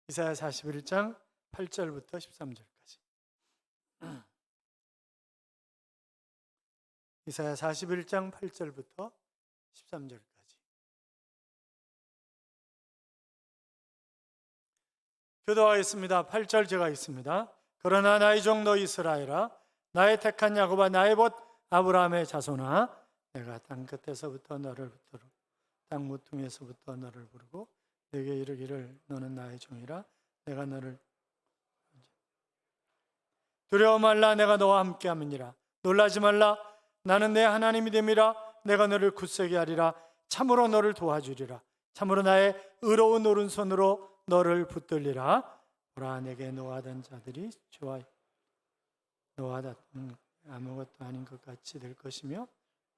이사야 41장 8절부터 13절까지. 이사야 41장 8절부터 13절까지. 교도하겠습니다. 8절 제가 있습니다. 그러나 나의 종 너 이스라엘아, 나의 택한 야곱아, 나의 벗 아브라함의 자손아, 내가 땅 끝에서부터 너를 붙들어 땅 모퉁이에서부터 너를 부르고 내게 이르기를 너는 나의 종이라. 내가 너를 두려워 말라. 내가 너와 함께함이니라. 놀라지 말라. 나는 내 하나님이 됨이라. 내가 너를 굳세게 하리라. 참으로 너를 도와주리라. 참으로 나의 의로운 오른손으로 너를 붙들리라. 보라, 내게 노하던 자들이 좋아 노하다 아무것도 아닌 것 같이 될 것이며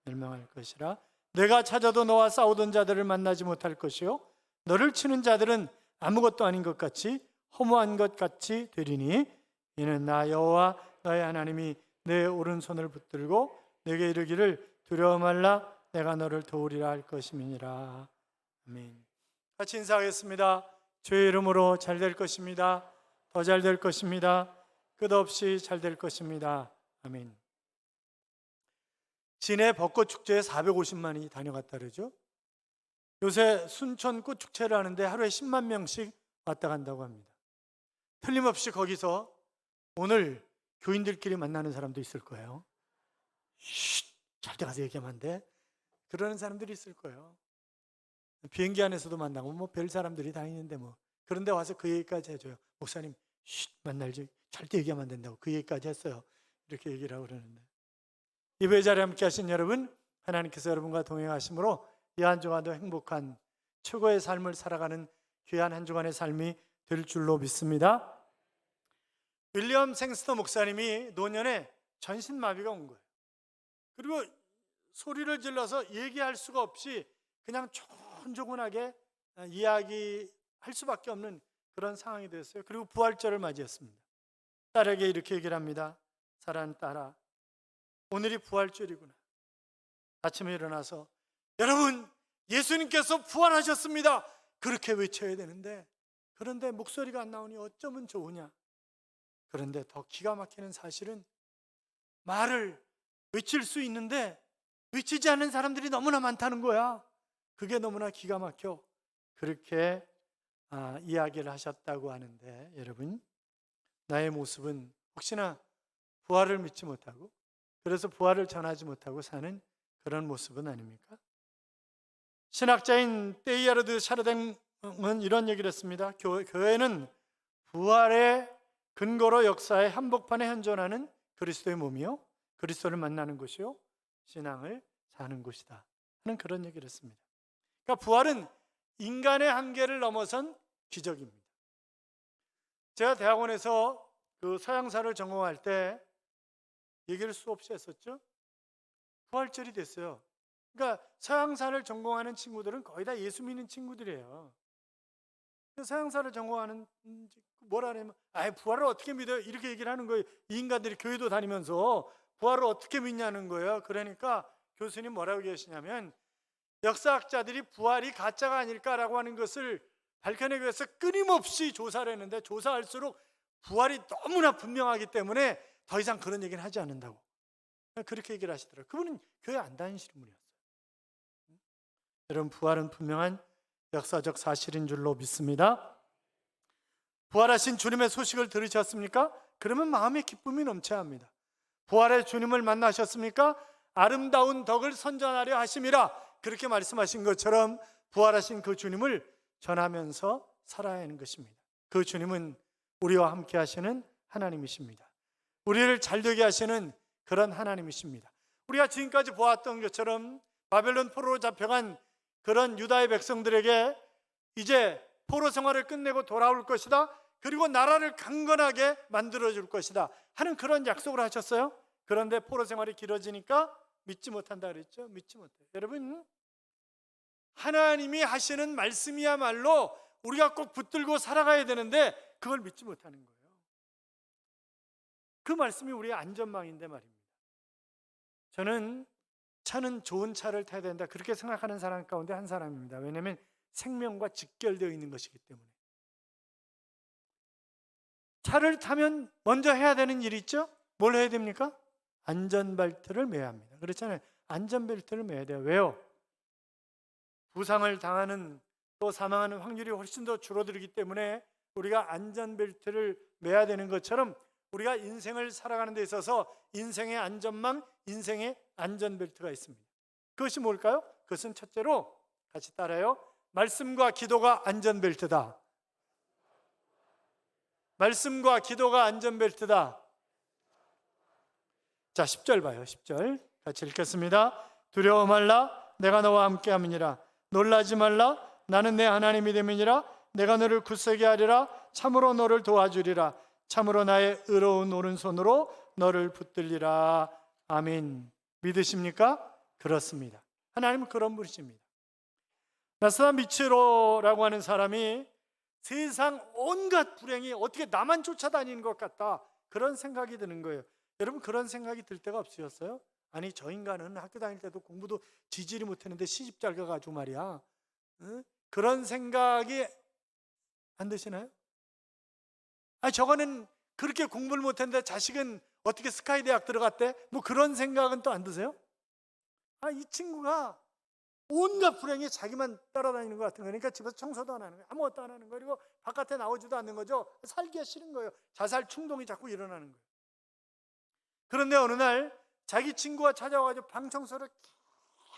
멸망할 것이라. 내가 찾아도 너와 싸우던 자들을 만나지 못할 것이요 너를 치는 자들은 아무것도 아닌 것 같이 허무한 것 같이 되리니 이는 나 여호와 너의 하나님이 내 오른손을 붙들고 내게 이르기를 두려워 말라. 내가 너를 도우리라 할 것임이니라. 아멘. 같이 인사하겠습니다. 주의 이름으로 잘 될 것입니다. 더 잘 될 것입니다. 끝없이 잘 될 것입니다. 아멘. 진해 벚꽃 축제에 450만이 다녀갔다 그러죠. 요새 순천 꽃 축제를 하는데 하루에 10만 명씩 왔다 간다고 합니다. 틀림없이 거기서 오늘 교인들끼리 만나는 사람도 있을 거예요. 절대 가서 얘기하면 안 돼. 그러는 사람들이 있을 거예요. 비행기 안에서도 만나고 뭐 별 사람들이 다 있는데 뭐 그런데 와서 그 얘기까지 해줘요. 목사님 만날지 절대 얘기하면 안 된다고 그 얘기까지 했어요. 이렇게 얘기를 하고 그러는데 예배 자리에 함께 하신 여러분, 하나님께서 여러분과 동행하심으로 이 한 주간도 행복한 최고의 삶을 살아가는 귀한 한 주간의 삶이 될 줄로 믿습니다. 윌리엄 생스터 목사님이 노년에 전신마비가 온 거예요. 그리고 소리를 질러서 얘기할 수가 없이 그냥 조곤조곤하게 이야기할 수밖에 없는 그런 상황이 됐어요. 그리고 부활절을 맞이했습니다. 딸에게 이렇게 얘기를 합니다. 사랑하는 딸아, 오늘이 부활절이구나. 아침에 일어나서 여러분, 예수님께서 부활하셨습니다. 그렇게 외쳐야 되는데 그런데 목소리가 안 나오니 어쩌면 좋으냐. 그런데 더 기가 막히는 사실은 말을 외칠 수 있는데 외치지 않는 사람들이 너무나 많다는 거야. 그게 너무나 기가 막혀. 그렇게 이야기를 하셨다고 하는데 여러분, 나의 모습은 혹시나 부활을 믿지 못하고 그래서 부활을 전하지 못하고 사는 그런 모습은 아닙니까? 신학자인 테일러드 샤르댕은 이런 얘기를 했습니다. 교회는 부활의 근거로 역사의 한복판에 현존하는 그리스도의 몸이요 그리스도를 만나는 곳이요 신앙을 사는 곳이다 하는 그런 얘기를 했습니다. 그러니까 부활은 인간의 한계를 넘어선 기적입니다. 제가 대학원에서 그 서양사를 전공할 때 얘기를 수없이 했었죠. 부활절이 됐어요. 그러니까 서양사를 전공하는 친구들은 거의 다 예수 믿는 친구들이에요. 서양사를 전공하는 뭐라 하냐면 부활을 어떻게 믿어요? 이렇게 얘기를 하는 거예요. 이 인간들이 교회도 다니면서 부활을 어떻게 믿냐는 거예요. 그러니까 교수님 뭐라고 계시냐면 역사학자들이 부활이 가짜가 아닐까라고 하는 것을 밝혀내기 위해서 끊임없이 조사를 했는데 조사할수록 부활이 너무나 분명하기 때문에 더 이상 그런 얘기는 하지 않는다고 그렇게 얘기를 하시더라고요. 그분은 교회 안 다니시는 분이었어요. 여러분, 부활은 분명한 역사적 사실인 줄로 믿습니다. 부활하신 주님의 소식을 들으셨습니까? 그러면 마음의 기쁨이 넘쳐야 합니다. 부활의 주님을 만나셨습니까? 아름다운 덕을 선전하려 하심이라 그렇게 말씀하신 것처럼 부활하신 그 주님을 전하면서 살아야 하는 것입니다. 그 주님은 우리와 함께 하시는 하나님이십니다. 우리를 잘되게 하시는 그런 하나님이십니다. 우리가 지금까지 보았던 것처럼 바벨론 포로로 잡혀간 그런 유다의 백성들에게 이제 포로 생활을 끝내고 돌아올 것이다. 그리고 나라를 강건하게 만들어줄 것이다 하는 그런 약속을 하셨어요. 그런데 포로 생활이 길어지니까 믿지 못한다 그랬죠. 믿지 못해요. 여러분, 하나님이 하시는 말씀이야말로 우리가 꼭 붙들고 살아가야 되는데 그걸 믿지 못하는 거예요. 그 말씀이 우리의 안전망인데 말입니다. 저는 차는 좋은 차를 타야 된다 그렇게 생각하는 사람 가운데 한 사람입니다. 왜냐하면 생명과 직결되어 있는 것이기 때문에. 차를 타면 먼저 해야 되는 일이 있죠? 뭘 해야 됩니까? 안전벨트를 매야 합니다. 그렇잖아요. 안전벨트를 매야 돼요. 왜요? 부상을 당하는 또 사망하는 확률이 훨씬 더 줄어들기 때문에 우리가 안전벨트를 매야 되는 것처럼 우리가 인생을 살아가는 데 있어서 인생의 안전망, 인생의 안전벨트가 있습니다. 그것이 뭘까요? 그것은 첫째로 같이 따라요. 말씀과 기도가 안전벨트다. 말씀과 기도가 안전벨트다. 자, 10절 봐요. 10절 같이 읽겠습니다. 두려워 말라, 내가 너와 함께 함이니라. 놀라지 말라, 나는 내 하나님이 됨이니라. 내가 너를 굳세게 하리라. 참으로 너를 도와주리라. 참으로 나의 의로운 오른손으로 너를 붙들리라. 아멘. 믿으십니까? 그렇습니다. 하나님은 그런 분이십니다. 나사다 미츠로라고 하는 사람이 세상 온갖 불행이 어떻게 나만 쫓아다니는 것 같다, 그런 생각이 드는 거예요. 여러분, 그런 생각이 들 때가 없으셨어요? 아니, 저 인간은 학교 다닐 때도 공부도 지지리 못했는데 시집 잘 가가지고 말이야, 응? 그런 생각이 안 드시나요? 아니, 저거는 그렇게 공부를 못했는데 자식은 어떻게 스카이 대학 들어갔대? 뭐 그런 생각은 또 안 드세요? 아, 이 친구가 온갖 불행이 자기만 따라다니는 것 같은 거예요. 그러니까 집에서 청소도 안 하는 거예요. 아무것도 안 하는 거예요. 그리고 바깥에 나오지도 않는 거죠. 살기가 싫은 거예요. 자살 충동이 자꾸 일어나는 거예요. 그런데 어느 날 자기 친구가 찾아와가지고 방 청소를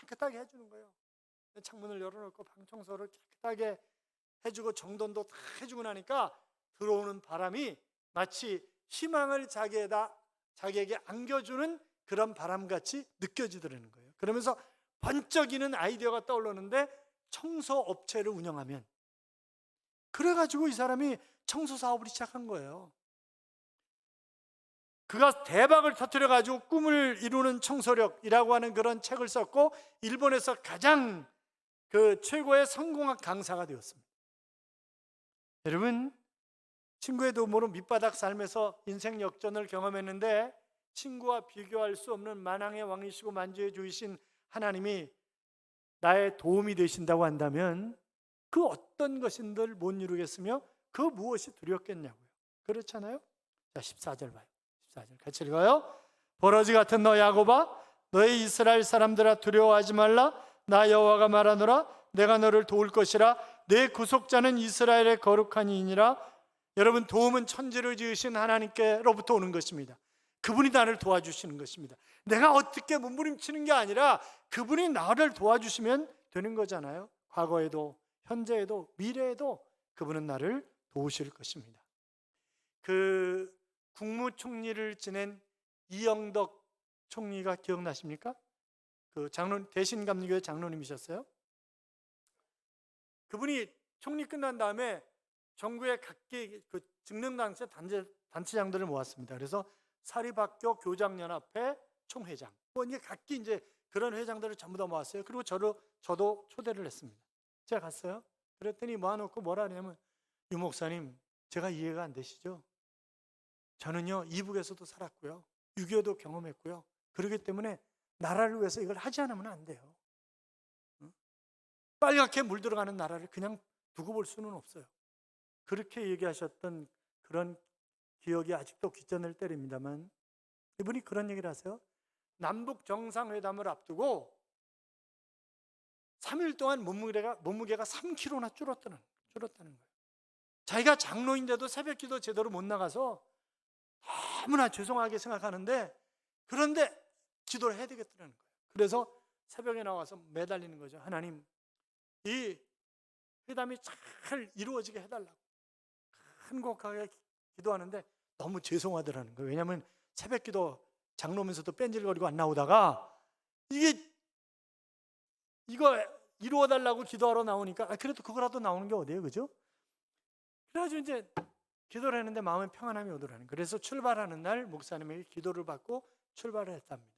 깨끗하게 해주는 거예요. 창문을 열어놓고 방 청소를 깨끗하게 해주고 정돈도 다 해주고 나니까 들어오는 바람이 마치 희망을 자기에게 안겨주는 그런 바람같이 느껴지더라는 거예요. 그러면서 번쩍이는 아이디어가 떠오르는데, 청소업체를 운영하면, 그래가지고 이 사람이 청소 사업을 시작한 거예요. 그가 대박을 터뜨려가지고 꿈을 이루는 청소력이라고 하는 그런 책을 썼고, 일본에서 가장 최고의 성공학 강사가 되었습니다. 여러분, 친구의 도움으로 밑바닥 삶에서 인생 역전을 경험했는데, 친구와 비교할 수 없는 만왕의 왕이시고 만주의 주이신 하나님이 나의 도움이 되신다고 한다면 그 어떤 것인들 못 이루겠으며 그 무엇이 두렵겠냐고요. 그렇잖아요? 자, 14절 봐요. 14절 같이 읽어요. 버러지 같은 너 야곱아, 너의 이스라엘 사람들아, 두려워하지 말라. 나 여호와가 말하노라. 내가 너를 도울 것이라. 내 구속자는 이스라엘의 거룩한 이니라. 여러분, 도움은 천지를 지으신 하나님께로부터 오는 것입니다. 그분이 나를 도와주시는 것입니다. 내가 어떻게 몸부림치는 게 아니라 그분이 나를 도와주시면 되는 거잖아요. 과거에도 현재에도 미래에도 그분은 나를 도우실 것입니다. 그 국무총리를 지낸 이영덕 총리가 기억나십니까? 그 대신감리교회 장로님이셨어요. 그분이 총리 끝난 다음에 전국의 각기 증능단체 단체장들을 모았습니다. 그래서 사립학교 교장연합회 총회장, 이게 각기 이제 그런 회장들을 전부 다 모았어요. 그리고 저도 초대를 했습니다. 제가 갔어요. 그랬더니 모아놓고 뭐라 하냐면, 유 목사님, 제가 이해가 안 되시죠? 저는요, 이북에서도 살았고요, 6.25도 경험했고요. 그렇기 때문에 나라를 위해서 이걸 하지 않으면 안 돼요. 빨갛게 물들어가는 나라를 그냥 두고 볼 수는 없어요. 그렇게 얘기하셨던 그런 기억이 아직도 귓전을 때립니다만, 이분이 그런 얘기를 하세요. 남북 정상회담을 앞두고 3일 동안 몸무게가 3kg나 줄었다는 거예요. 자기가 장로인데도 새벽기도 제대로 못 나가서 너무나 죄송하게 생각하는데, 그런데 기도를 해야 되겠다는 거예요. 그래서 새벽에 나와서 매달리는 거죠. 하나님, 이 회담이 잘 이루어지게 해달라고 한곡하게 기도하는데 너무 죄송하더라는 거예요. 왜냐하면 새벽기도 장로면서도 뺀질거리고 안 나오다가 이거 이루어달라고 기도하러 나오니까 그래도 그거라도 나오는 게 어디예요, 그죠? 그래가지고 이제 기도를 했는데 마음에 평안함이 오더라는 거예요. 그래서 출발하는 날 목사님에게 기도를 받고 출발을 했답니다.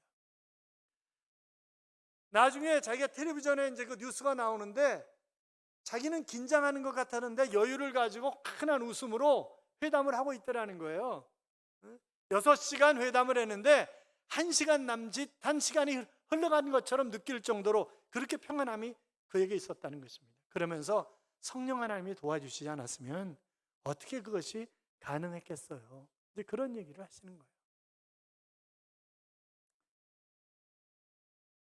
나중에 자기가 텔레비전에 이제 그 뉴스가 나오는데, 자기는 긴장하는 것 같았는데 여유를 가지고 큰한 웃음으로 회담을 하고 있더라는 거예요. 6시간 회담을 했는데 1시간 남짓, 1시간이 흘러가는 것처럼 느낄 정도로 그렇게 평안함이 그에게 있었다는 것입니다. 그러면서 성령 하나님이 도와주시지 않았으면 어떻게 그것이 가능했겠어요? 이제 그런 얘기를 하시는 거예요.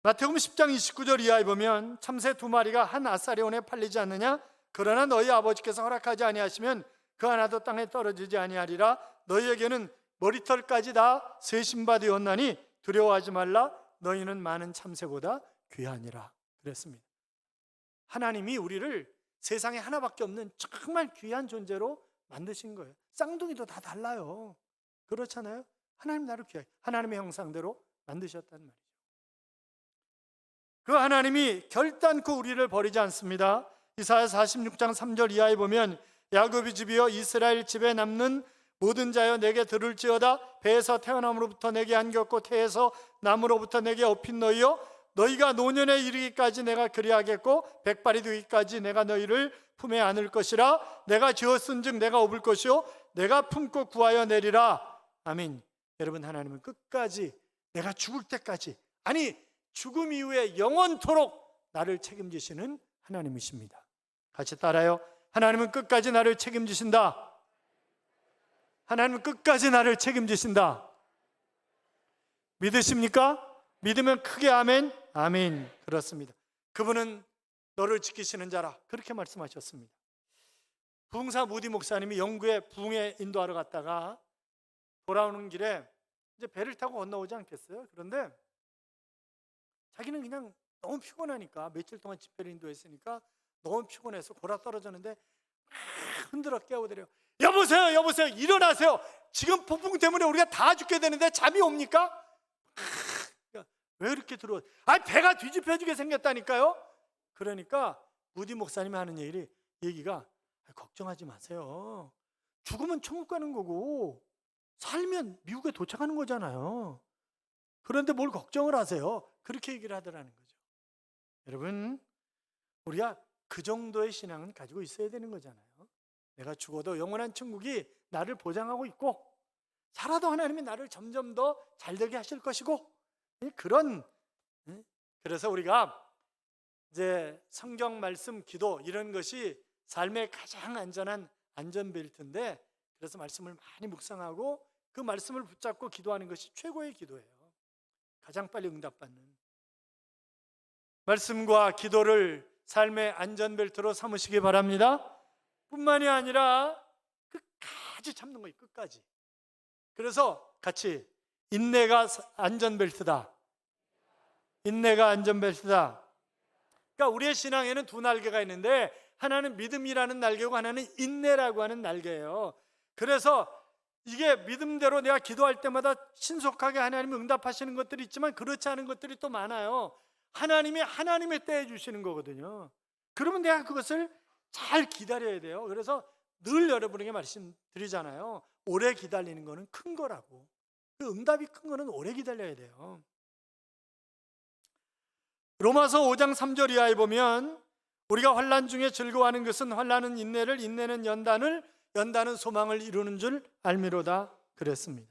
마태복음 10장 29절 이하에 보면 참새 2마리가 한 아사리온에 팔리지 않느냐? 그러나 너희 아버지께서 허락하지 아니하시면 그 하나도 땅에 떨어지지 아니하리라. 너희에게는 머리털까지 다 세신바 되었나니 두려워하지 말라. 너희는 많은 참새보다 귀하니라. 그랬습니다. 하나님이 우리를 세상에 하나밖에 없는 정말 귀한 존재로 만드신 거예요. 쌍둥이도 다 달라요. 그렇잖아요. 하나님 나를 귀하게 하나님의 형상대로 만드셨단 말이에요. 그 하나님이 결단코 우리를 버리지 않습니다. 이사야 46장 3절 이하에 보면 야곱의 집이여 이스라엘 집에 남는 모든 자여 내게 들을지어다. 배에서 태어남으로부터 내게 안겼고 태에서 남으로부터 내게 업힌 너희여 너희가 노년에 이르기까지 내가 그리하겠고 백발이 되기까지 내가 너희를 품에 안을 것이라. 내가 지었은즉 내가 업을 것이요 내가 품고 구하여 내리라. 아멘. 여러분, 하나님은 끝까지 내가 죽을 때까지, 아니 죽음 이후에 영원토록 나를 책임지시는 하나님이십니다. 같이 따라요. 하나님은 끝까지 나를 책임지신다. 하나님은 끝까지 나를 책임지신다. 믿으십니까? 믿으면 크게 아멘. 아멘. 그렇습니다. 그분은 너를 지키시는 자라, 그렇게 말씀하셨습니다. 부흥사 무디 목사님이 영국에 부흥회 인도하러 갔다가 돌아오는 길에 이제 배를 타고 건너오지 않겠어요? 그런데 자기는 그냥 너무 피곤하니까, 며칠 동안 집회를 인도했으니까 너무 피곤해서 골아 떨어졌는데 막 흔들어 깨워드려요. 여보세요, 여보세요, 일어나세요. 지금 폭풍 때문에 우리가 다 죽게 되는데 잠이 옵니까? 왜 이렇게 들어와? 배가 뒤집혀지게 생겼다니까요. 그러니까 무디 목사님이 하는 얘기가 걱정하지 마세요. 죽으면 천국 가는 거고 살면 미국에 도착하는 거잖아요. 그런데 뭘 걱정을 하세요? 그렇게 얘기를 하더라는 거죠. 여러분, 우리가 그 정도의 신앙은 가지고 있어야 되는 거잖아요. 내가 죽어도 영원한 천국이 나를 보장하고 있고 살아도 하나님이 나를 점점 더 잘되게 하실 것이고, 그래서 우리가 이제 성경 말씀, 기도 이런 것이 삶의 가장 안전한 안전벨트인데, 그래서 말씀을 많이 묵상하고 그 말씀을 붙잡고 기도하는 것이 최고의 기도예요. 가장 빨리 응답받는 말씀과 기도를 삶의 안전벨트로 삼으시기 바랍니다. 뿐만이 아니라 끝까지 참는 거예요. 끝까지. 그래서 같이 인내가 안전벨트다. 인내가 안전벨트다. 그러니까 우리의 신앙에는 두 날개가 있는데 하나는 믿음이라는 날개고 하나는 인내라고 하는 날개예요. 그래서 이게 믿음대로 내가 기도할 때마다 신속하게 하나님이 응답하시는 것들이 있지만 그렇지 않은 것들이 또 많아요. 하나님이 하나님의 때에 주시는 거거든요. 그러면 내가 그것을 잘 기다려야 돼요. 그래서 늘 여러분에게 말씀드리잖아요. 오래 기다리는 거는 큰 거라고. 그 응답이 큰 거는 오래 기다려야 돼요. 로마서 5장 3절 이하에 보면 우리가 환난 중에 즐거워하는 것은 환난은 인내를, 인내는 연단을, 연단은 소망을 이루는 줄 알미로다 그랬습니다.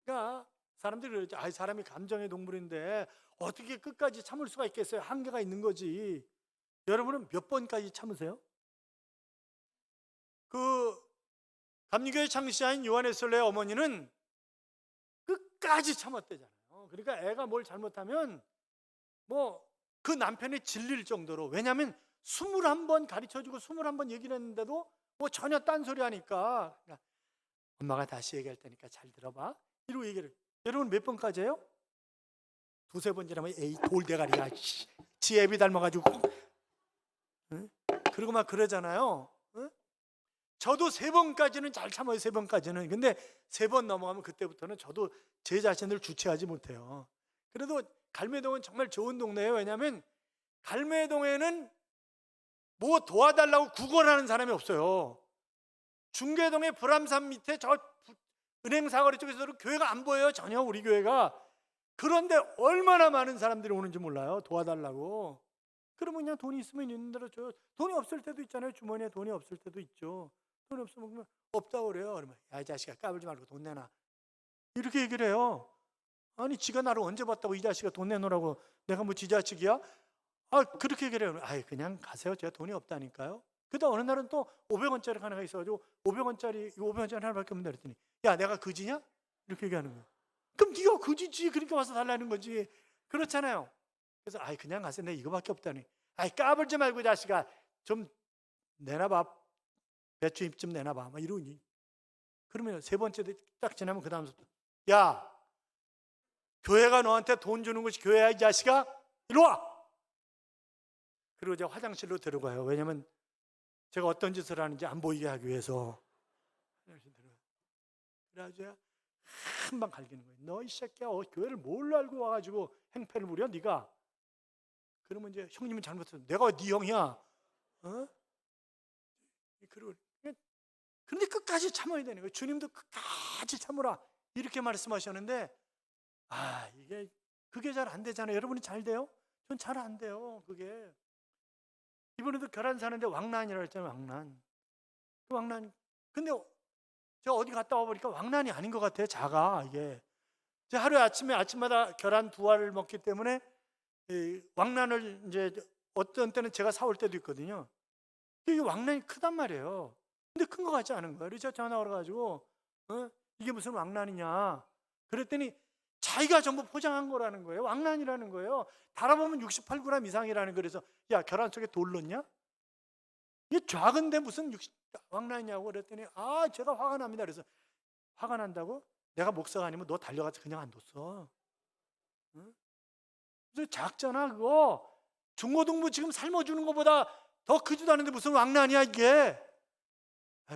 그러니까 사람들이 그러죠. 사람이 감정의 동물인데 어떻게 끝까지 참을 수가 있겠어요? 한계가 있는 거지. 여러분은 몇 번까지 참으세요? 그 감리교의 창시자인 요한의솔레의 어머니는 끝까지 참았대잖아요. 그러니까 애가 뭘 잘못하면 그 남편이 질릴 정도로, 왜냐하면 21번 가르쳐주고 21번 얘기를 했는데도 전혀 딴소리 하니까, 엄마가 다시 얘기할 테니까 잘 들어봐 이러고 얘기를. 여러분 몇 번까지 해요? 두세 번 지나면 에이 돌대가리야, 지 애비 닮아가지고, 응? 그러고 막 그러잖아요. 응? 저도 3번까지는 잘 참아요. 3번까지는. 근데 3번 넘어가면 그때부터는 저도 제 자신을 주체하지 못해요. 그래도 갈매동은 정말 좋은 동네예요. 왜냐하면 갈매동에는 뭐 도와달라고 구걸하는 사람이 없어요. 중계동의 불암산 밑에 저 은행 사거리 쪽에서도 교회가 안 보여요. 전혀 우리 교회가. 그런데 얼마나 많은 사람들이 오는지 몰라요. 도와달라고. 그러면 그냥 돈이 있으면 있는 대로 줘요. 돈이 없을 때도 있잖아요. 주머니에 돈이 없을 때도 있죠. 돈이 없으면 그러면 없다고 그래요. 그러면 야, 이 자식아 까불지 말고 돈 내놔. 이렇게 얘기를 해요. 아니 지가 나를 언제 봤다고 이 자식아 돈 내놓으라고, 내가 뭐 지 자식이야? 그렇게 얘기를 해요. 그냥 가세요. 제가 돈이 없다니까요. 그러다 어느 날은 또 500원짜리 하나가 있어가지고 500원짜리 하나밖에 없는다 그랬더니 야 내가 그지냐? 이렇게 얘기하는 거예요. 그럼 네가 그지지. 그러니까 와서 달라는 거지. 그렇잖아요. 그래서 아이 그냥 가서 내 이거밖에 없다니. 아이 까불지 말고 자식아 좀 내놔봐. 배추잎 좀 내놔봐. 막 이러니. 그러면 세 번째 딱 지나면 그 다음부터 야 교회가 너한테 돈 주는 것이 교회야 이 자식아. 이리 와. 그리고 제가 화장실로 데려가요. 왜냐면 제가 어떤 짓을 하는지 안 보이게 하기 위해서. 그래가지고 한 방 갈기는 거예요. 너 이 새끼야 교회를 뭘로 알고 와가지고 행패를 부려 네가. 그러면 이제 형님은 잘못했어. 내가 네 형이야. 어? 그리고 근데 끝까지 참아야 되는 거예요. 주님도 끝까지 참으라 이렇게 말씀하셨는데 이게 그게 잘 안 되잖아요. 여러분이 잘 돼요? 전 잘 안 돼요. 그게 이번에도 결혼 사는데 왕란이라고 했잖아요. 왕란. 그 왕란. 근데 제가 어디 갔다 와보니까 왕란이 아닌 것 같아요. 작아 이게. 제가 하루에 아침마다 계란 2알을 먹기 때문에 왕란을 이제 어떤 때는 제가 사올 때도 있거든요. 이게 왕란이 크단 말이에요. 근데 큰 것 같지 않은 거예요. 그래서 전화 걸어가지고 이게 무슨 왕란이냐 그랬더니 자기가 전부 포장한 거라는 거예요. 왕란이라는 거예요. 달아보면 68g 이상이라는 거예요. 그래서 야 계란 속에 돌 넣냐? 이게 작은데 무슨 왕란이냐고 그랬더니 제가 화가 납니다. 그래서 화가 난다고? 내가 목사가 아니면 너 달려가서 그냥 안 뒀어. 응? 그래서 작잖아 그거. 중고등부 지금 삶아주는 것보다 더 크지도 않은데 무슨 왕란이야 이게.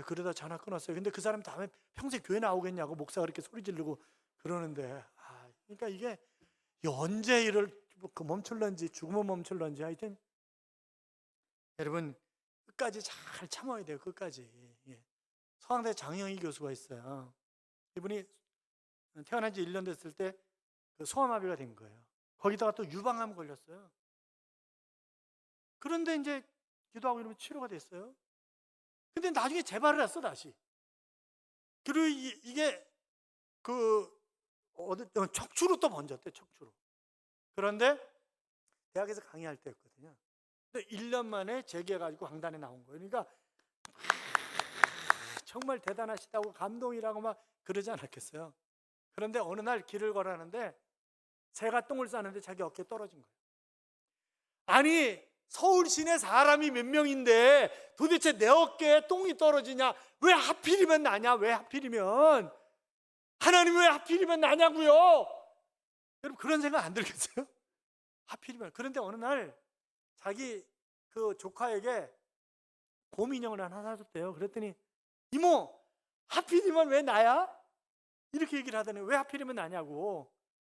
그러다 전화 끊었어요. 근데 그 사람 다음에 평생 교회 나오겠냐고 목사가 이렇게 소리 지르고 그러는데 그러니까 이게 언제 이를 멈출런지 죽으면 멈출런지 하여튼 여러분 끝까지 잘 참아야 돼요. 끝까지. 서강대 장영희 교수가 있어요. 이분이 태어난 지 1년 됐을 때 소아마비가 된 거예요. 거기다가 또 유방암 걸렸어요. 그런데 이제 기도하고 이러면 치료가 됐어요. 근데 나중에 재발을 했어 다시. 그리고 이게 척추로 또 번졌대. 척추로. 그런데 대학에서 강의할 때였거든요. 근데 1년 만에 재기해가지고 강단에 나온 거예요. 그러니까 정말 대단하시다고 감동이라고 막 그러지 않았겠어요. 그런데 어느 날 길을 걸어가는데 새가 똥을 싸는데 자기 어깨에 떨어진 거예요. 아니 서울 시내 사람이 몇 명인데 도대체 내 어깨에 똥이 떨어지냐? 왜 하필이면 나냐? 왜 하필이면? 하나님 왜 하필이면 나냐고요? 여러분 그런 생각 안 들겠어요? 하필이면. 그런데 어느 날 자기 그 조카에게 곰 인형을 하나 사줬대요. 그랬더니 이모 하필이면 왜 나야? 이렇게 얘기를 하더니 왜 하필이면 나냐고.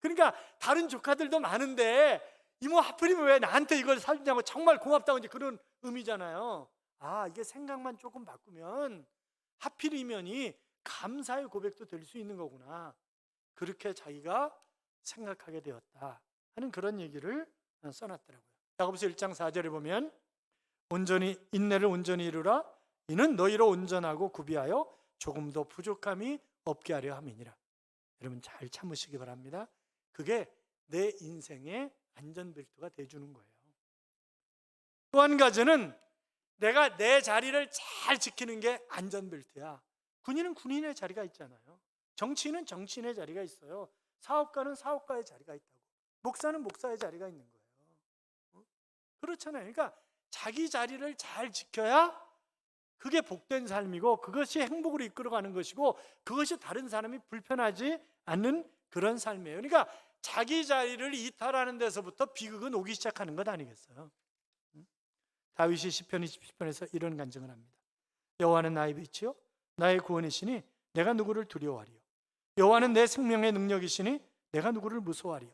그러니까 다른 조카들도 많은데 이모 하필이면 왜 나한테 이걸 사주냐고 정말 고맙다고 이제 그런 의미잖아요. 이게 생각만 조금 바꾸면 하필이면이 감사의 고백도 될 수 있는 거구나. 그렇게 자기가 생각하게 되었다 하는 그런 얘기를 써놨더라고요. 야고보서 1장 4절에 보면 인내를 온전히 이루라. 이는 너희로 온전하고 구비하여 조금도 부족함이 없게 하려 함이니라. 여러분 잘 참으시기 바랍니다. 그게 내 인생의 안전벨트가 돼주는 거예요. 또 한 가지는 내가 내 자리를 잘 지키는 게 안전벨트야. 군인은 군인의 자리가 있잖아요. 정치인은 정치인의 자리가 있어요. 사업가는 사업가의 자리가 있다고. 목사는 목사의 자리가 있는 거예요. 그렇잖아요. 그러니까 자기 자리를 잘 지켜야 그게 복된 삶이고 그것이 행복으로 이끌어가는 것이고 그것이 다른 사람이 불편하지 않는 그런 삶이에요. 그러니까 자기 자리를 이탈하는 데서부터 비극은 오기 시작하는 것 아니겠어요? 다윗이 시편 27편에서 이런 간증을 합니다. 여호와는 나의 빛이요 나의 구원이시니 내가 누구를 두려워하리요. 여호와는 내 생명의 능력이시니 내가 누구를 무서워하리요.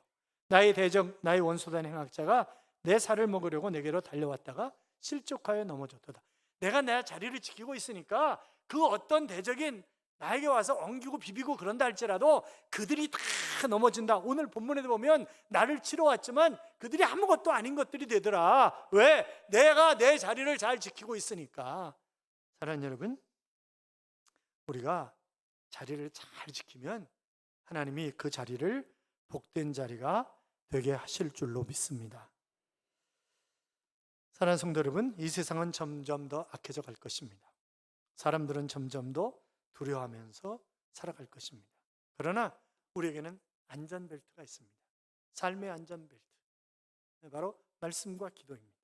나의 대적 나의 원수된 행악자가 내 살을 먹으려고 내게로 달려왔다가 실족하여 넘어졌도다. 내가 내 자리를 지키고 있으니까 그 어떤 대적인 나에게 와서 엉기고 비비고 그런다 할지라도 그들이 다 넘어진다. 오늘 본문에도 보면 나를 치러 왔지만 그들이 아무것도 아닌 것들이 되더라. 왜? 내가 내 자리를 잘 지키고 있으니까. 사랑하는 여러분, 우리가 자리를 잘 지키면 하나님이 그 자리를 복된 자리가 되게 하실 줄로 믿습니다. 사랑하는 성도 여러분, 이 세상은 점점 더 악해져 갈 것입니다. 사람들은 점점 더 두려워하면서 살아갈 것입니다. 그러나 우리에게는 안전벨트가 있습니다. 삶의 안전벨트. 바로 말씀과 기도입니다.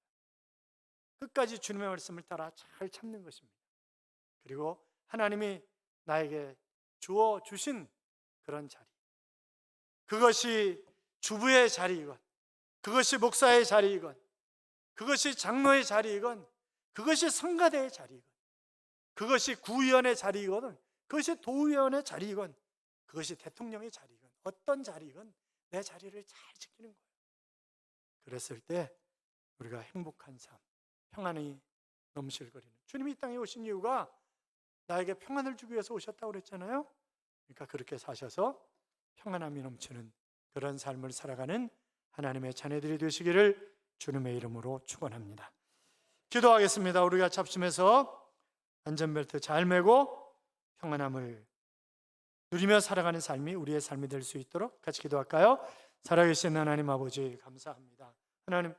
끝까지 주님의 말씀을 따라 잘 참는 것입니다. 그리고 하나님이 나에게 주어 주신 그런 자리, 그것이 주부의 자리이건, 그것이 목사의 자리이건, 그것이 장로의 자리이건, 그것이 성가대의 자리이건, 그것이 구의원의 자리이건, 그것이 도의원의 자리이건, 그것이 대통령의 자리이건, 어떤 자리이건 내 자리를 잘 지키는 거예요. 그랬을 때 우리가 행복한 삶, 평안이 넘실거리는, 주님이 이 땅에 오신 이유가 나에게 평안을 주기 위해서 오셨다고 그랬잖아요. 그러니까 그렇게 사셔서 평안함이 넘치는 그런 삶을 살아가는 하나님의 자녀들이 되시기를 주님의 이름으로 축원합니다. 기도하겠습니다. 우리가 잡심해서 안전벨트 잘 매고 평안함을 누리며 살아가는 삶이 우리의 삶이 될 수 있도록 같이 기도할까요? 살아계신 하나님 아버지 감사합니다. 하나님